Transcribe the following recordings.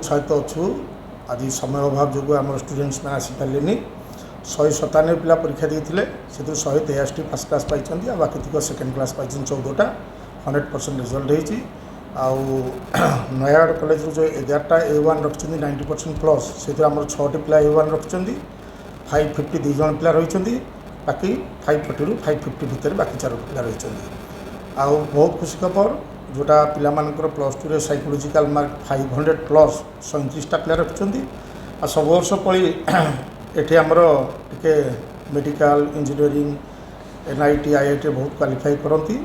उत्साहित अच्छु। आज समय अभाव जो आम स्टूडेंट्स मैंने आसीपारे 197 पिला परीक्षा देते से 163 फर्स्ट क्लास पाई बाकी तक सेकेंड क्लास पाई 14टा 100% रिजल्ट होती। नयागढ़ कॉलेज जो 11टा A1 रखी 90% प्लस से आम 6टी पिला A1 रखी 552 जन पिला रही बाकी 540 रू 550 भितर बाकी 4 पिला रही। आउ बहुत खुशी खबर जोटा पिला मानकर प्लस टू रे साइकोलॉजिकल मार्क 500 प्लस 37टा पिला रखिंट। आ सब वर्ष पड़ी ये आमर टे मेडिकल इंजीनियरिंग NIT IIT बहुत क्वालिफाई करती।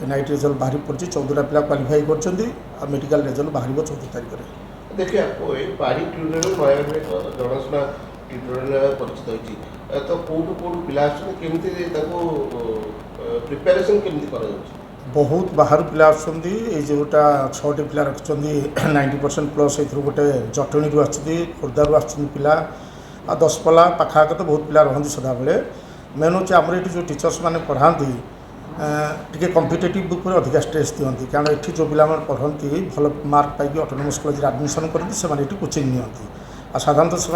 NIT रिजल्ट बाहरी पड़ी 14टा पिला क्वालिफाई कर मेडिकल रिजल्ट बाहर 14 तारीख में। देखिए आपको ये पारी ट्यूटोरियल नयागढ़ जनाशुना ट्यूटोरियल परिचित होती तो कौटू कौटू पिला केमती प्रिपेरेसन केमती कर बहुत बाहर पिला जोटा 6टी पिला रखिंट 90% प्लस ये गोटे जटणी खोर्धारू आसला आ 10 पला पाखापाखि तो बहुत पिला रही सदाबले। मेन हूँ आमर ये जो टीचर्स मैंने पढ़ाती टे कम्पिटेटिव बुक पर अधिक स्ट्रेस दिखती कारण ये जो पिला पढ़ती भल मार्क पाई ऑटोनोमस कॉलेज एडमिशन करती से कोचिंग नियंती। आ साधारणतः से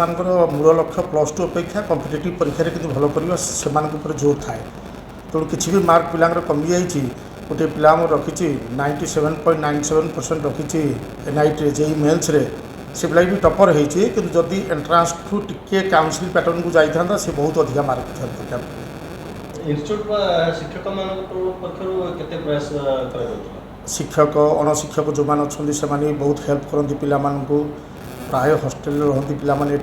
मूल लक्ष्य प्लस टू अपेक्षा कम्पिटेटिव परीक्षा कि भल कर जोर थाए। तेणु किसी भी मार्क पिला कमी जाइए गोटे पिला रखी 97.97% रखी NIT JEE मेन्स से पिला भी टपर होती कि जदि एंट्रांस ठू टे काउंसिल पैटर्न को जाता से बहुत अधिक मार्क था। इंस्टीट्यूट शिक्षक प्रयास शिक्षक अणशिक्षक जो मैंने अच्छा से बहुत हेल्प करती पिला प्राय हॉस्टेल रहती पाने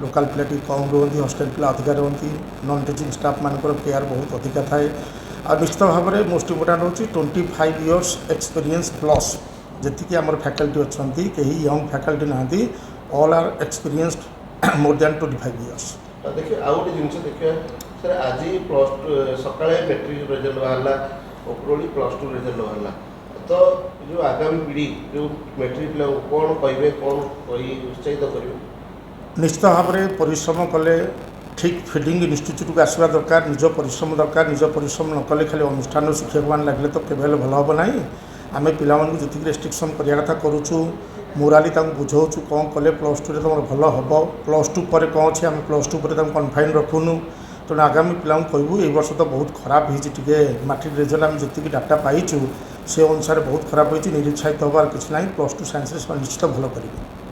लोकल पिला कम रुहति हॉस्टेल पिला अधिका रहती नॉन टीचिंग स्टाफ मानकर केयर बहुत अधिका थाए। आ निश्चित भाव में मोस्ट इम्पोर्टाट हूँ 25 इयर्स एक्सपीरियंस प्लस जी आम फैकल्टी अच्छा कहीं यंग फैकल्टी ना all are experienced more than 25 years. देखिए आउ गोटे जिन देखिए सर आज प्लस टू सका मैट्रिक रिजल्ट बाहर उपरोली प्लस टू रिजल्ट बाहर तो जो आगामी पीढ़ी जो मैट्रिक पिला कौन कहे कौन उत्साहित कर निश्चित भाव में परिश्रम कले ठीक फीडिंग इन्स्टिट्यूट को आसवा दरकार निज परिश्रम दरकार निज परिश्रम न कले खाली अनुष्ठान शिक्षक मैंने लगे तो केवल भल हम ना आम पिला जी रेस्ट्रिक्शन करने कथा करुचु मोराली बुझाऊँ कौन कले प्लस टू तुम भल हम प्लस टू पर कौन अच्छे आम प्लस टू पर कन्फाइन रखुनु। तेणु आगामी पिला कहूँ ये वर्ष तो बहुत खराब होती मैट्रिक रिजल्ट आम जी डाटा पाइचु से अनुसार बहुत खराब होती निरुत्साहित हबार किसी ना प्लस टू साइंस निश्चित भल करेंगे।